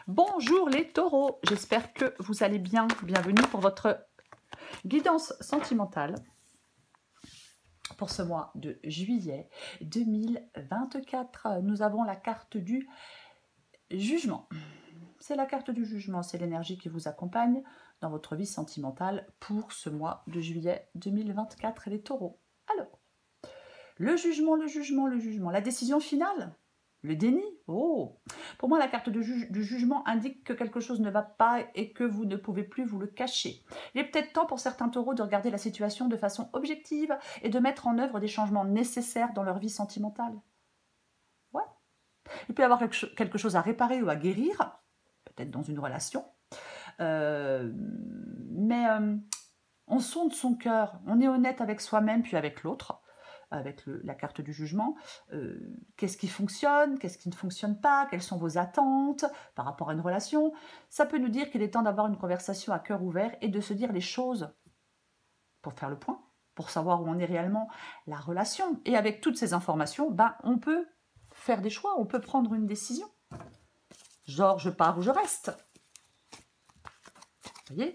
Bonjour les taureaux, j'espère que vous allez bien. Bienvenue pour votre guidance sentimentale pour ce mois de juillet 2024. Nous avons la carte du jugement. C'est la carte du jugement, c'est l'énergie qui vous accompagne dans votre vie sentimentale pour ce mois de juillet 2024, les taureaux. Alors, le jugement, la décision finale. Le déni, oh! Pour moi, la carte du jugement indique que quelque chose ne va pas et que vous ne pouvez plus vous le cacher. Il est peut-être temps pour certains taureaux de regarder la situation de façon objective et de mettre en œuvre des changements nécessaires dans leur vie sentimentale. Ouais. Il peut y avoir quelque chose à réparer ou à guérir, peut-être dans une relation. Mais on sonde son cœur, on est honnête avec soi-même puis avec l'autre. Avec la carte du jugement, qu'est-ce qui fonctionne, qu'est-ce qui ne fonctionne pas, quelles sont vos attentes par rapport à une relation. Ça peut nous dire qu'il est temps d'avoir une conversation à cœur ouvert et de se dire les choses pour faire le point, pour savoir où on est réellement la relation. Et avec toutes ces informations, on peut faire des choix, on peut prendre une décision. Genre, je pars ou je reste. Vous voyez,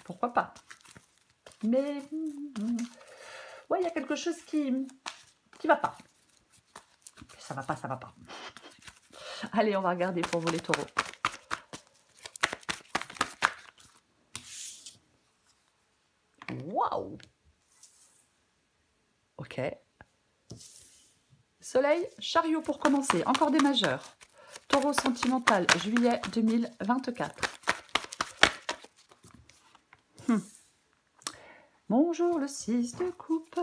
pourquoi pas. Mais... ouais, il y a quelque chose qui va pas. Ça va pas, ça va pas. Allez, on va regarder pour vous les taureaux. Waouh! Ok. Soleil, chariot pour commencer. Encore des majeurs. Taureau sentimental, juillet 2024. Bonjour, le 6 de coupe.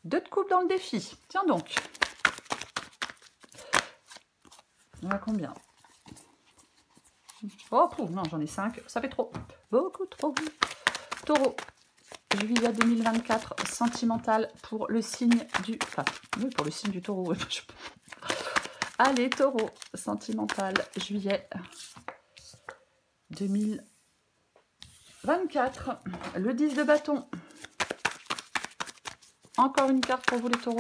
2 de coupe dans le défi. Tiens donc. On a combien? Oh, non, j'en ai 5. Ça fait trop. Beaucoup trop. Taureau, juillet 2024, sentimental pour le signe du... Enfin, oui, pour le signe du taureau. Allez, taureau, sentimental, juillet 2024. Le 10 de bâton. Encore une carte pour vous les taureaux.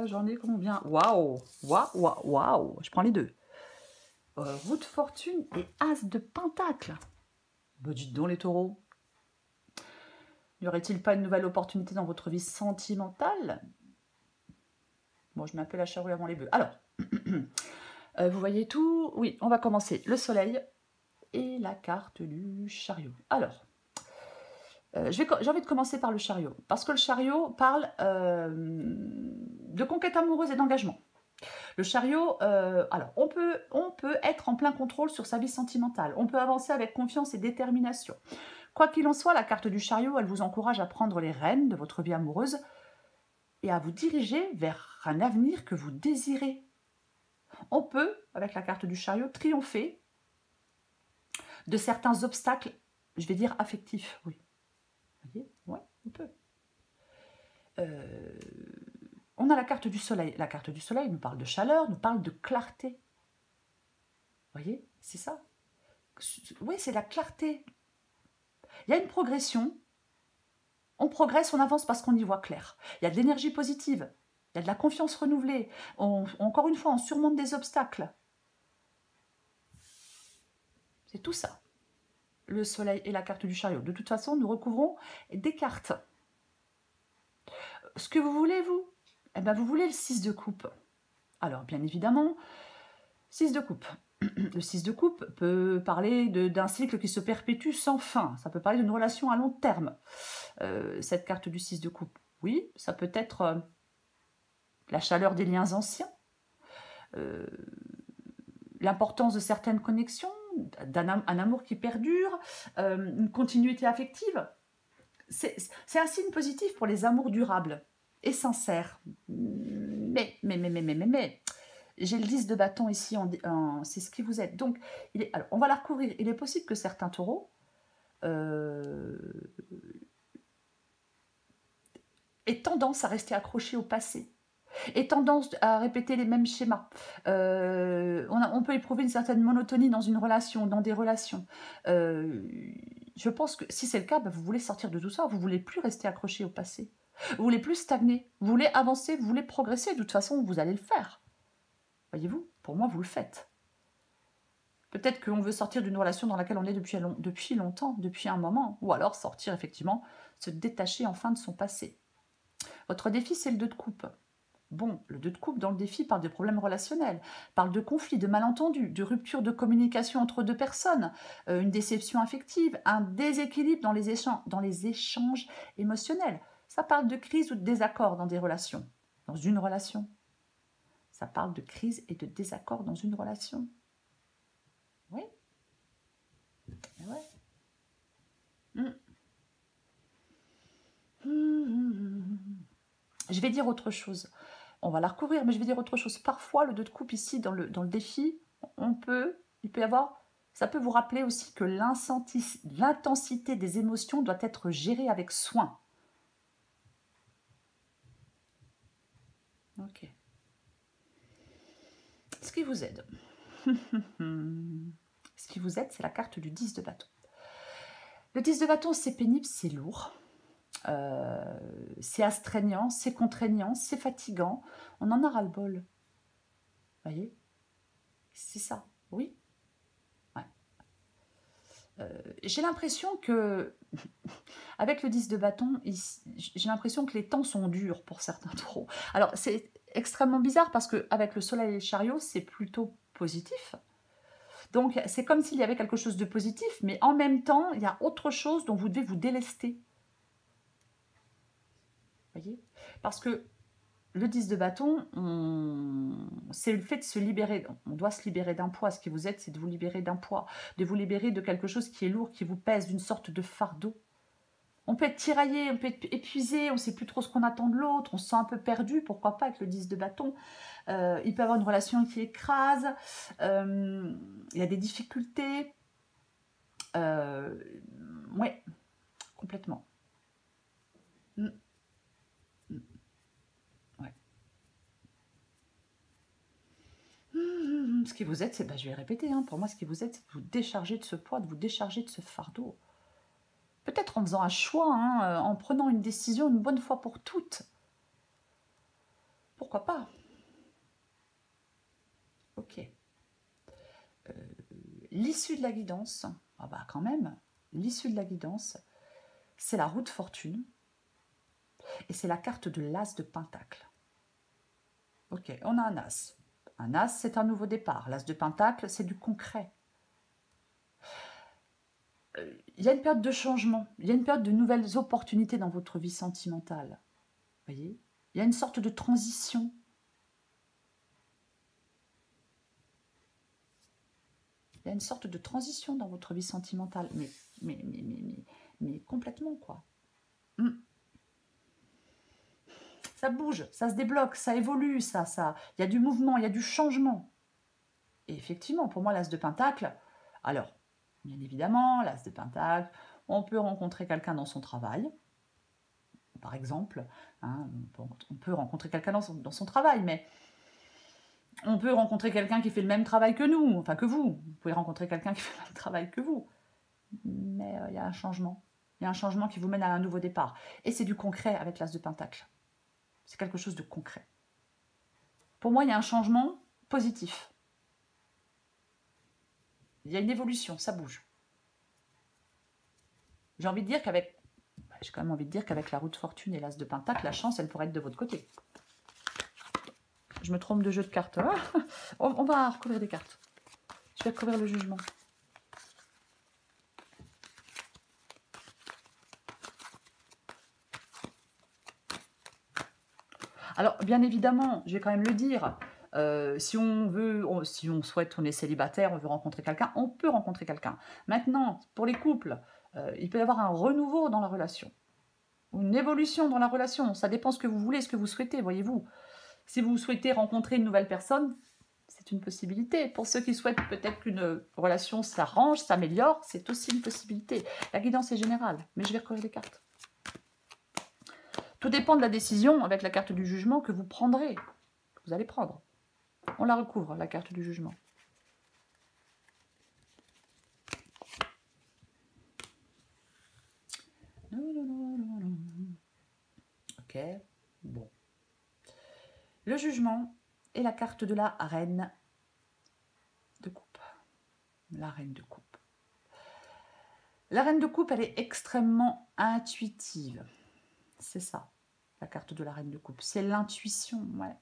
J'en ai combien? Waouh! Waouh! Je prends les deux. Roue de fortune et as de pentacle. Bah, dites donc les taureaux. N'y aurait-il pas une nouvelle opportunité dans votre vie sentimentale? Bon, je m'appelle la charrue avant les bœufs. Alors, vous voyez tout? Oui, on va commencer. Le soleil et la carte du chariot. Alors, j'ai envie de commencer par le chariot, parce que le chariot parle de conquête amoureuse et d'engagement. Le chariot, alors on peut être en plein contrôle sur sa vie sentimentale, on peut avancer avec confiance et détermination. Quoi qu'il en soit, la carte du chariot, elle vous encourage à prendre les rênes de votre vie amoureuse et à vous diriger vers un avenir que vous désirez. On peut, avec la carte du chariot, triompher de certains obstacles, je vais dire affectifs, oui. Vous voyez? Ouais, on peut. On a la carte du soleil. La carte du soleil nous parle de chaleur, nous parle de clarté. Vous voyez? C'est ça. Oui, c'est la clarté. Il y a une progression. On progresse, on avance parce qu'on y voit clair. Il y a de l'énergie positive. Il y a de la confiance renouvelée. Encore une fois, on surmonte des obstacles. C'est tout ça. Le soleil et la carte du chariot. De toute façon, nous recouvrons des cartes. Ce que vous voulez, vous? Eh bien, vous voulez le 6 de coupe. Alors, bien évidemment, 6 de coupe. Le 6 de coupe peut parler d'un cycle qui se perpétue sans fin. Ça peut parler d'une relation à long terme. Cette carte du 6 de coupe, oui, ça peut être la chaleur des liens anciens, l'importance de certaines connexions, un amour qui perdure, une continuité affective. C'est un signe positif pour les amours durables et sincères. Mais j'ai le 10 de bâton ici, c'est ce qui vous êtes. Donc, alors, on va la recouvrir. Il est possible que certains taureaux aient tendance à rester accrochés au passé, aient tendance à répéter les mêmes schémas. On peut éprouver une certaine monotonie dans une relation, dans des relations. Je pense que si c'est le cas, vous voulez sortir de tout ça, vous ne voulez plus rester accroché au passé. Vous voulez plus stagner, vous voulez avancer, vous voulez progresser. De toute façon, vous allez le faire. Voyez-vous, pour moi, vous le faites. Peut-être qu'on veut sortir d'une relation dans laquelle on est depuis longtemps, depuis un moment. Ou alors sortir, effectivement, se détacher enfin de son passé. Votre défi, c'est le 2 de coupe. Bon, le 2 de coupe dans le défi parle de problèmes relationnels, parle de conflits, de malentendus, de rupture de communication entre deux personnes, une déception affective, un déséquilibre dans les échanges émotionnels. Ça parle de crise ou de désaccord dans des relations, dans une relation. Ça parle de crise et de désaccord dans une relation. Oui. Ouais. Je vais dire autre chose. On va la recouvrir, mais je vais dire autre chose. Parfois, le 2 de coupe ici, dans le défi, il peut y avoir, ça peut vous rappeler aussi que l'intensité des émotions doit être gérée avec soin. Ok. Ce qui vous aide. Ce qui vous aide, c'est la carte du 10 de bâton. Le 10 de bâton, c'est pénible, c'est lourd. C'est astreignant, c'est contraignant, c'est fatigant. On en a ras-le-bol. Voyez? C'est ça, oui. Ouais. J'ai l'impression que, avec le 10 de bâton, j'ai l'impression que les temps sont durs pour certains taureaux. Alors, c'est extrêmement bizarre parce qu'avec le soleil et le chariot, c'est plutôt positif. Donc, c'est comme s'il y avait quelque chose de positif, mais en même temps, il y a autre chose dont vous devez vous délester. Voyez? Parce que le 10 de bâton, c'est le fait de se libérer. On doit se libérer d'un poids. Ce qui vous aide, c'est de vous libérer d'un poids, de vous libérer de quelque chose qui est lourd, qui vous pèse, d'une sorte de fardeau. On peut être tiraillé, on peut être épuisé, on ne sait plus trop ce qu'on attend de l'autre, on se sent un peu perdu, pourquoi pas avec le 10 de bâton. Il peut y avoir une relation qui écrase, il y a des difficultés. Oui, complètement. Ouais. Ce qui vous aide, c'est, je vais répéter, pour moi, ce qui vous aide, c'est de vous décharger de ce poids, de vous décharger de ce fardeau. Peut-être en faisant un choix, en prenant une décision une bonne fois pour toutes. Pourquoi pas? Ok. L'issue de la guidance, quand même, l'issue de la guidance, c'est la roue de fortune et c'est la carte de l'as de pentacle. Ok, on a un as. Un as, c'est un nouveau départ. L'as de pentacle, c'est du concret. Il y a une période de changement, il y a une période de nouvelles opportunités dans votre vie sentimentale. Vous voyez? Il y a une sorte de transition. Il y a une sorte de transition dans votre vie sentimentale, mais complètement, quoi. Ça bouge, ça se débloque, ça évolue, il y a du mouvement, il y a du changement. Et effectivement, pour moi, l'as de pentacle, alors, bien évidemment, l'as de pentacle, on peut rencontrer quelqu'un dans son travail, par exemple, on peut rencontrer quelqu'un dans son travail, mais on peut rencontrer quelqu'un qui fait le même travail que nous, enfin que vous. Vous pouvez rencontrer quelqu'un qui fait le même travail que vous. Mais il y a un changement. Il y a un changement qui vous mène à un nouveau départ. Et c'est du concret avec l'as de pentacle. C'est quelque chose de concret. Pour moi, il y a un changement positif. Il y a une évolution, ça bouge. J'ai envie de dire qu'avec... J'ai quand même envie de dire qu'avec la roue de fortune et l'as de pentacle, la chance, elle pourrait être de votre côté. Je me trompe de jeu de cartes. On va recouvrir des cartes. Je vais recouvrir le jugement. Alors, bien évidemment, je vais quand même le dire, si on souhaite, on est célibataire, on veut rencontrer quelqu'un, on peut rencontrer quelqu'un. Maintenant, pour les couples, il peut y avoir un renouveau dans la relation, une évolution dans la relation. Ça dépend ce que vous voulez, ce que vous souhaitez, voyez-vous. Si vous souhaitez rencontrer une nouvelle personne, c'est une possibilité. Pour ceux qui souhaitent peut-être qu'une relation s'arrange, s'améliore, c'est aussi une possibilité. La guidance est générale, mais je vais recouvrir les cartes. Tout dépend de la décision avec la carte du jugement que vous prendrez, que vous allez prendre. On la recouvre, la carte du jugement. Ok. Ok, bon. Le jugement et la carte de la reine de coupe. La reine de coupe. La reine de coupe, elle est extrêmement intuitive. C'est ça, la carte de la reine de coupe. C'est l'intuition, ouais.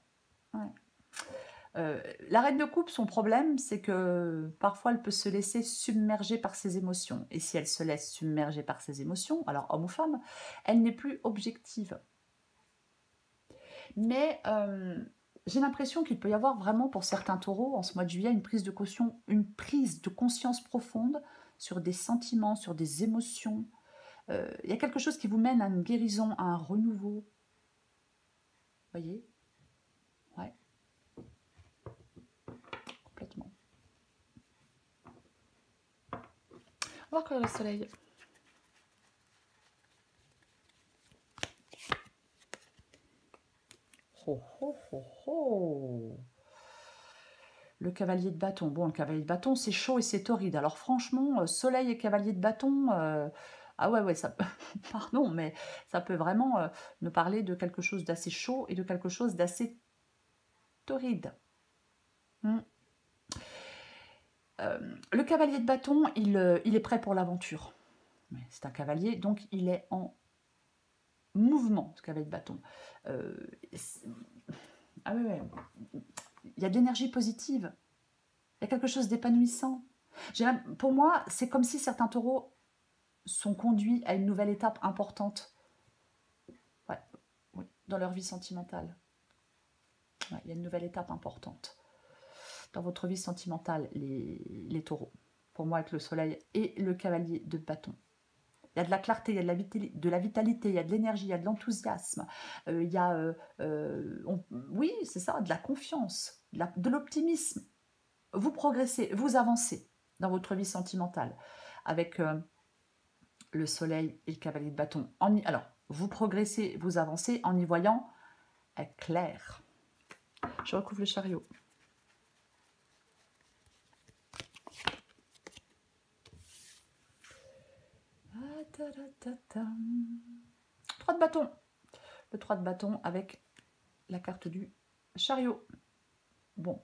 La reine de coupe, son problème, c'est que parfois elle peut se laisser submerger par ses émotions. Et si elle se laisse submerger par ses émotions, alors homme ou femme, elle n'est plus objective. Mais j'ai l'impression qu'il peut y avoir vraiment pour certains taureaux, en ce mois de juillet, une prise de conscience profonde sur des sentiments, sur des émotions. Il y a quelque chose qui vous mène à une guérison, à un renouveau. Vous voyez? Ouais. Complètement. On va regarder le soleil. Oh, oh, oh, oh. Le cavalier de bâton. Bon, le cavalier de bâton, c'est chaud et c'est torride. Alors franchement, soleil et cavalier de bâton, ah ouais, ça peut, pardon, mais ça peut vraiment nous parler de quelque chose d'assez chaud et de quelque chose d'assez torride. Le cavalier de bâton, il est prêt pour l'aventure. C'est un cavalier, donc il est en mouvement, ce cavalier de bâton. Ah ouais. Il y a de l'énergie positive. Il y a quelque chose d'épanouissant. Pour moi, c'est comme si certains taureaux sont conduits à une nouvelle étape importante, ouais, oui, dans leur vie sentimentale. Ouais, il y a une nouvelle étape importante dans votre vie sentimentale, les taureaux. Pour moi, avec le soleil et le cavalier de bâton. Il y a de la clarté, il y a de la vitalité, il y a de l'énergie, il y a de l'enthousiasme, il y a, oui, c'est ça, de la confiance, de l'optimisme. Vous progressez, vous avancez dans votre vie sentimentale avec le soleil et le cavalier de bâton. Alors, vous progressez, vous avancez en y voyant clair. Je recouvre le chariot. Trois de bâton. Le 3 de bâton avec la carte du chariot. Bon.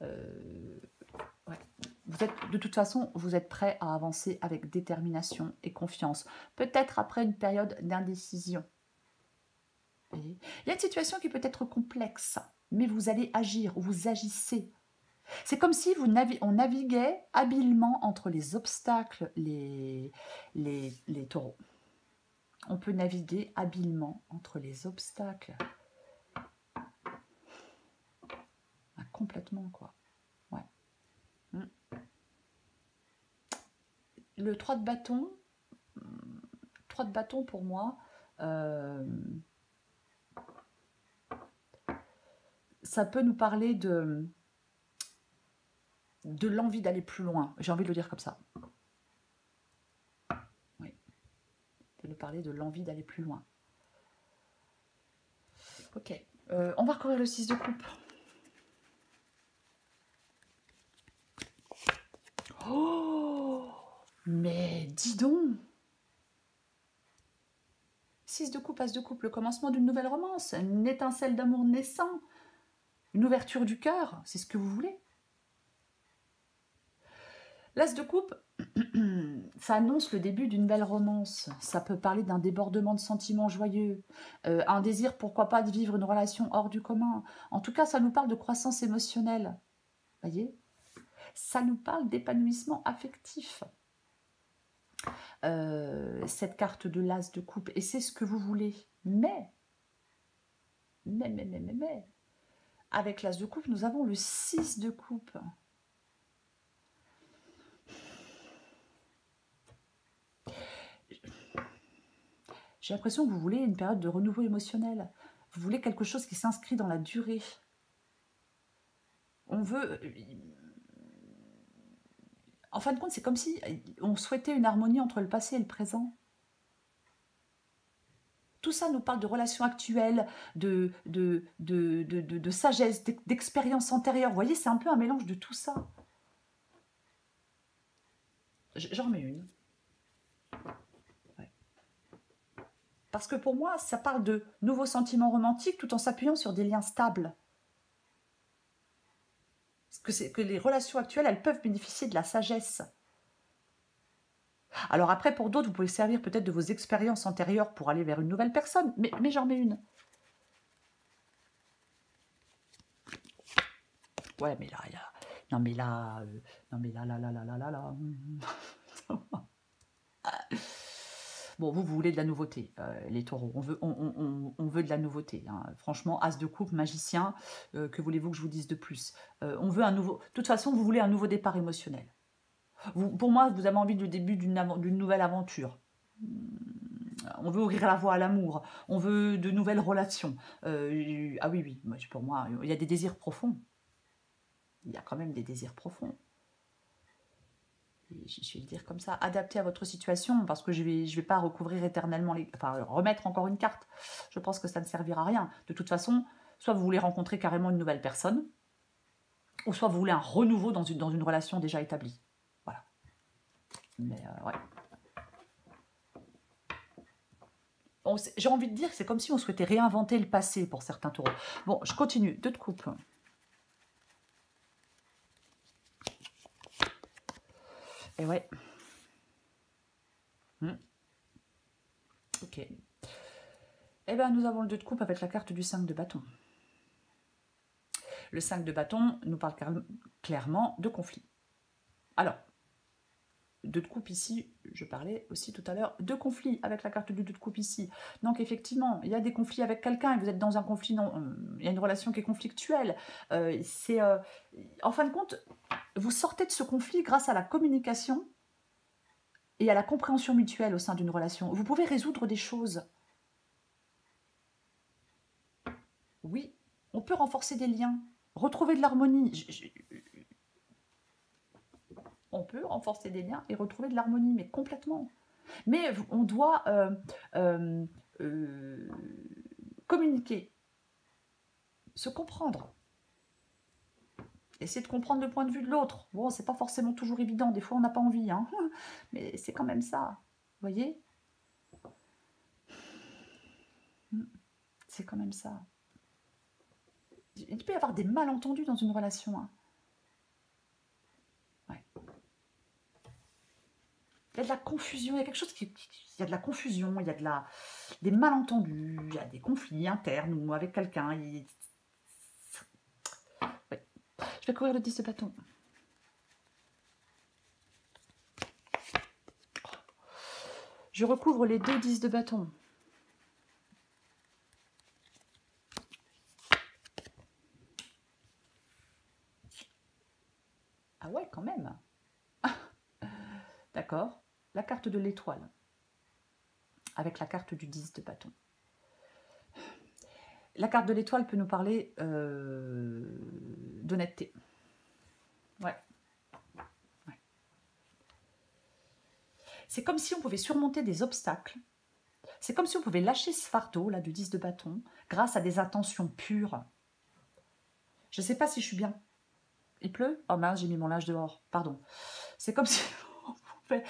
Ouais. De toute façon, vous êtes prêt à avancer avec détermination et confiance. Peut-être après une période d'indécision. Il y a une situation qui peut être complexe, mais vous allez agir, vous agissez. C'est comme si on naviguait habilement entre les obstacles, les taureaux. On peut naviguer habilement entre les obstacles. Ah, complètement, quoi. Ouais. Le 3 de bâton, pour moi, ça peut nous parler de l'envie d'aller plus loin. J'ai envie de le dire comme ça. Oui. De nous parler de l'envie d'aller plus loin. Ok. On va recouvrir le 6 de coupe. Oh, mais dis donc! 6 de coupe, as de coupe, le commencement d'une nouvelle romance, une étincelle d'amour naissant, une ouverture du cœur, c'est ce que vous voulez. L'as de coupe, ça annonce le début d'une belle romance. Ça peut parler d'un débordement de sentiments joyeux, un désir, pourquoi pas, de vivre une relation hors du commun. En tout cas, ça nous parle de croissance émotionnelle. Voyez ? Ça nous parle d'épanouissement affectif. Cette carte de l'as de coupe, et c'est ce que vous voulez. Mais, avec l'as de coupe, nous avons le 6 de coupe. J'ai l'impression que vous voulez une période de renouveau émotionnel. Vous voulez quelque chose qui s'inscrit dans la durée. On veut... En fin de compte, c'est comme si on souhaitait une harmonie entre le passé et le présent. Tout ça nous parle de relations actuelles, de sagesse, d'expérience antérieure. Vous voyez, c'est un peu un mélange de tout ça. J'en remets une. Ouais. Parce que pour moi, ça parle de nouveaux sentiments romantiques tout en s'appuyant sur des liens stables. Que les relations actuelles, elles peuvent bénéficier de la sagesse. Alors après, pour d'autres, vous pouvez servir peut-être de vos expériences antérieures pour aller vers une nouvelle personne. Mais j'en mets une. Ouais, mais là, il y a... Non, mais là... Non, mais là. Bon, vous voulez de la nouveauté, les taureaux. On veut de la nouveauté. Hein. Franchement, as de coupe, magicien, que voulez-vous que je vous dise de plus? On veut un nouveau... De toute façon, vous voulez un nouveau départ émotionnel. Pour moi, vous avez envie du début d'une nouvelle aventure. On veut ouvrir la voie à l'amour. On veut de nouvelles relations. Ah oui, pour moi, il y a des désirs profonds. Il y a quand même des désirs profonds. Je vais le dire comme ça, adapté à votre situation, parce que je vais pas recouvrir éternellement, enfin remettre encore une carte. Je pense que ça ne servira à rien. De toute façon, soit vous voulez rencontrer carrément une nouvelle personne, ou soit vous voulez un renouveau dans une relation déjà établie. Voilà. Mais ouais. J'ai envie de dire que c'est comme si on souhaitait réinventer le passé pour certains taureaux. Bon, je continue. 2 de coupe. Et ouais. Ok. Eh bien, nous avons le 2 de coupe avec la carte du 5 de bâton. Le 5 de bâton nous parle clairement de conflit. Alors, 2 de coupe ici, je parlais aussi tout à l'heure de conflit avec la carte du 2 de coupe ici. Donc effectivement, il y a des conflits avec quelqu'un et vous êtes dans un conflit, il y a une relation qui est conflictuelle. En fin de compte, vous sortez de ce conflit grâce à la communication et à la compréhension mutuelle au sein d'une relation. Vous pouvez résoudre des choses. Oui, on peut renforcer des liens, retrouver de l'harmonie. On peut renforcer des liens et retrouver de l'harmonie, mais complètement. Mais on doit communiquer, se comprendre. Essayer de comprendre le point de vue de l'autre. Bon, c'est pas forcément toujours évident, des fois on n'a pas envie, hein. Mais c'est quand même ça, vous voyez? C'est quand même ça. Il peut y avoir des malentendus dans une relation, hein. Ouais. Il y a de la confusion, il y a quelque chose il y a de la confusion, il y a des malentendus, il y a des conflits internes ou avec quelqu'un. Ouais. Je vais courir le 10 de bâton. Je recouvre les 2 10 de bâton. Ah ouais, quand même. D'accord. La carte de l'étoile. Avec la carte du 10 de bâton. La carte de l'étoile peut nous parler d'honnêteté. Ouais. C'est comme si on pouvait surmonter des obstacles. C'est comme si on pouvait lâcher ce fardeau là du 10 de bâton grâce à des intentions pures. Je ne sais pas si je suis bien. Il pleut? Oh mince, j'ai mis mon linge dehors. Pardon. C'est comme si on pouvait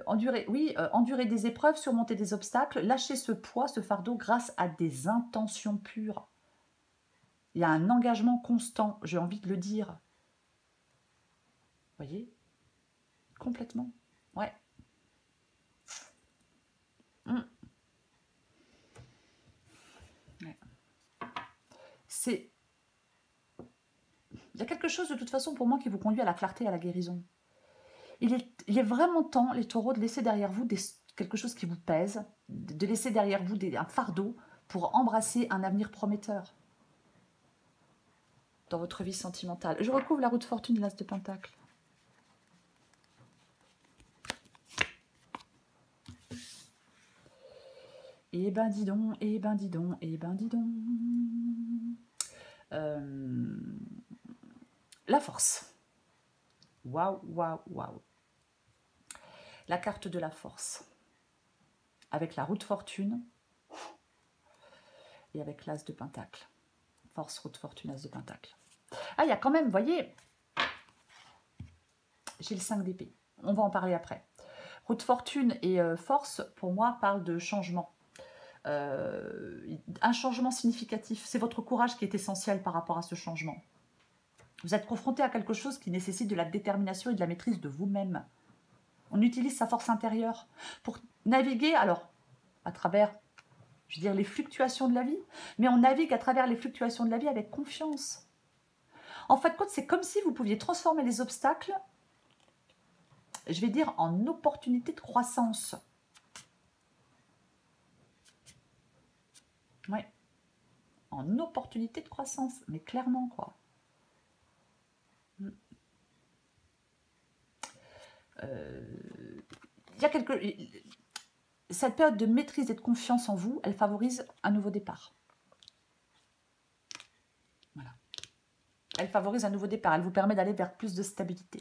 endurer des épreuves, surmonter des obstacles, lâcher ce poids, ce fardeau grâce à des intentions pures. Il y a un engagement constant, j'ai envie de le dire. Vous voyez? Complètement. Ouais. Ouais. Il y a quelque chose de toute façon pour moi qui vous conduit à la clarté et à la guérison. Il est vraiment temps, les taureaux, de laisser derrière vous quelque chose qui vous pèse, de laisser derrière vous un fardeau pour embrasser un avenir prometteur dans votre vie sentimentale. Je recouvre la roue de fortune, l'as de pentacle. Eh ben dis donc, eh ben dis donc, eh ben dis donc. La force. Waouh, waouh, waouh. La carte de la force. Avec la roue de fortune et avec l'as de pentacle. Force, roue de fortune, as de pentacle. Ah, il y a quand même, vous voyez, j'ai le 5 d'épée. On va en parler après. Roue de fortune et force, pour moi, parlent de changement. un changement significatif. C'est votre courage qui est essentiel par rapport à ce changement. Vous êtes confronté à quelque chose qui nécessite de la détermination et de la maîtrise de vous-même. On utilise sa force intérieure pour naviguer, alors, à travers, je veux dire, les fluctuations de la vie, mais on navigue à travers les fluctuations de la vie avec confiance. En fin de compte, c'est comme si vous pouviez transformer les obstacles, je vais dire, en opportunités de croissance. Oui, en opportunité de croissance, mais clairement, quoi. Il y a cette période de maîtrise et de confiance en vous, elle favorise un nouveau départ. Voilà. Elle favorise un nouveau départ, elle vous permet d'aller vers plus de stabilité.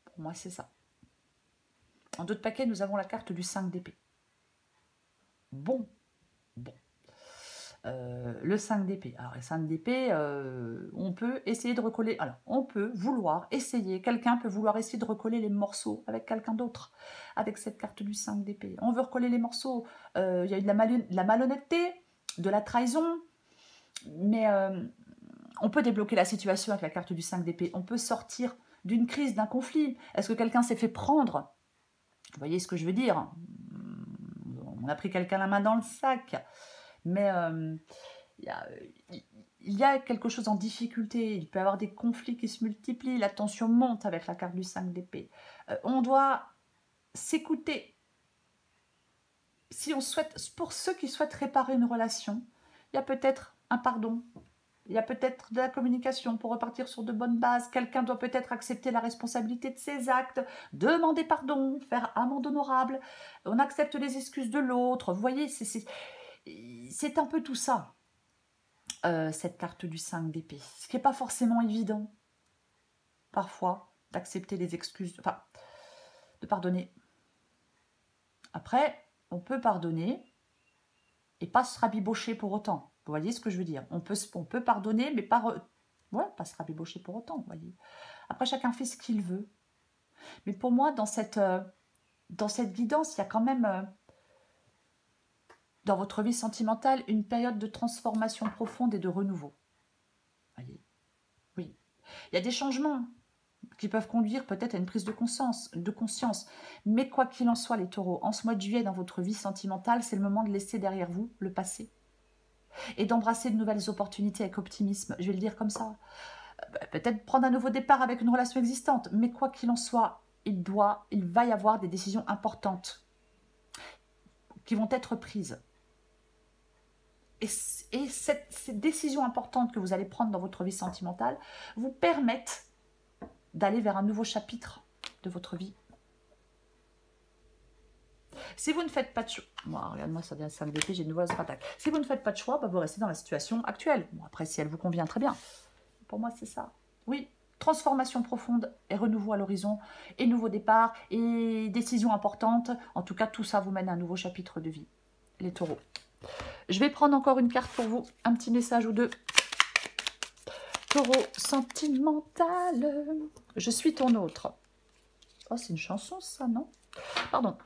Pour moi, c'est ça. En d'autres paquets, nous avons la carte du 5 d'épée. Bon. Le 5 d'épée. Alors, le 5 d'épée, on peut essayer de recoller. Alors, on peut vouloir essayer. Quelqu'un peut vouloir essayer de recoller les morceaux avec quelqu'un d'autre. Avec cette carte du 5 d'épée. On veut recoller les morceaux. Il y a eu de la malhonnêteté, de la trahison. Mais on peut débloquer la situation avec la carte du 5 d'épée. On peut sortir d'une crise, d'un conflit. Est-ce que quelqu'un s'est fait prendre? Vous voyez ce que je veux dire? On a pris quelqu'un la main dans le sac. Mais il y a quelque chose en difficulté. Il peut y avoir des conflits qui se multiplient. La tension monte avec la carte du 5 d'épée. On doit s'écouter. Si on souhaite, pour ceux qui souhaitent réparer une relation, il y a peut-être un pardon. Il y a peut-être de la communication pour repartir sur de bonnes bases. Quelqu'un doit peut-être accepter la responsabilité de ses actes, demander pardon, faire amende honorable. On accepte les excuses de l'autre. Vous voyez, c'est un peu tout ça, cette carte du 5 d'épée. Ce qui n'est pas forcément évident, parfois, d'accepter les excuses, enfin, de pardonner. Après, on peut pardonner et pas se rabibocher pour autant. Vous voyez ce que je veux dire? On peut pardonner, mais pas se rabibocher pour autant, vous voyez. Après, chacun fait ce qu'il veut. Mais pour moi, dans cette guidance, il y a quand même... dans votre vie sentimentale, une période de transformation profonde et de renouveau. Voyez? Oui. Il y a des changements qui peuvent conduire peut-être à une prise de conscience. Mais quoi qu'il en soit, les taureaux, en ce mois de juillet, dans votre vie sentimentale, c'est le moment de laisser derrière vous le passé et d'embrasser de nouvelles opportunités avec optimisme. Je vais le dire comme ça. Peut-être prendre un nouveau départ avec une relation existante. Mais quoi qu'il en soit, il va y avoir des décisions importantes qui vont être prises. Et ces décisions importantes que vous allez prendre dans votre vie sentimentale vous permettent d'aller vers un nouveau chapitre de votre vie. Si vous ne faites pas de choix, regarde-moi, ça devient 5 d'épée, j'ai une nouvelle attaque. Si vous ne faites pas de choix, vous restez dans la situation actuelle. Bon, après, si elle vous convient, très bien. Pour moi, c'est ça. Oui, transformation profonde et renouveau à l'horizon, et nouveau départ, et décision importante. En tout cas, tout ça vous mène à un nouveau chapitre de vie. Les taureaux. Je vais prendre encore une carte pour vous, un petit message ou deux. Taureau sentimental. Je suis ton autre. Oh, c'est une chanson, ça, non? Pardon.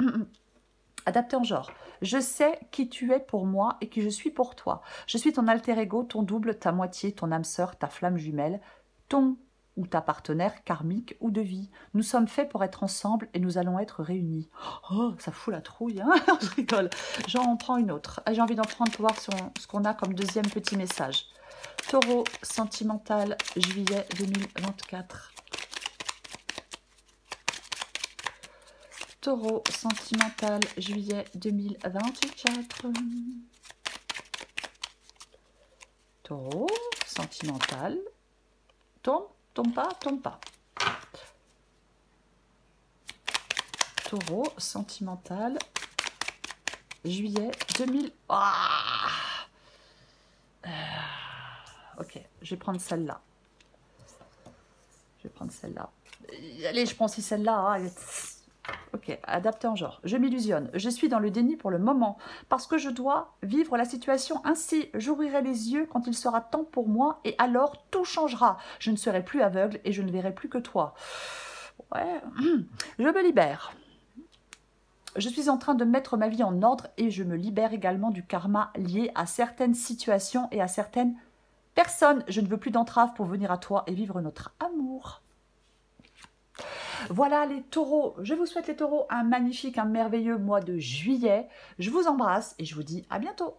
Adapté en genre. Je sais qui tu es pour moi et qui je suis pour toi. Je suis ton alter ego, ton double, ta moitié, ton âme sœur, ta flamme jumelle, ton ou ta partenaire karmique ou de vie. Nous sommes faits pour être ensemble et nous allons être réunis. Oh, ça fout la trouille, hein. Je rigole. J'en prends une autre. J'ai envie d'en prendre pour voir ce qu'on a comme deuxième petit message. Taureau sentimental, juillet 2024. Taureau sentimental, juillet 2024. Taureau sentimental. Tombe pas. Taureau sentimental, juillet 2000. Ok, je vais prendre celle-là. Allez, je prends aussi celle-là. Hein. Ok, adapté en genre. Je m'illusionne. Je suis dans le déni pour le moment parce que je dois vivre la situation ainsi. J'ouvrirai les yeux quand il sera temps pour moi et alors tout changera. Je ne serai plus aveugle et je ne verrai plus que toi. Ouais, je me libère. Je suis en train de mettre ma vie en ordre et je me libère également du karma lié à certaines situations et à certaines personnes. Je ne veux plus d'entraves pour venir à toi et vivre notre amour. Voilà les taureaux, je vous souhaite les taureaux un magnifique, un merveilleux mois de juillet. Je vous embrasse et je vous dis à bientôt.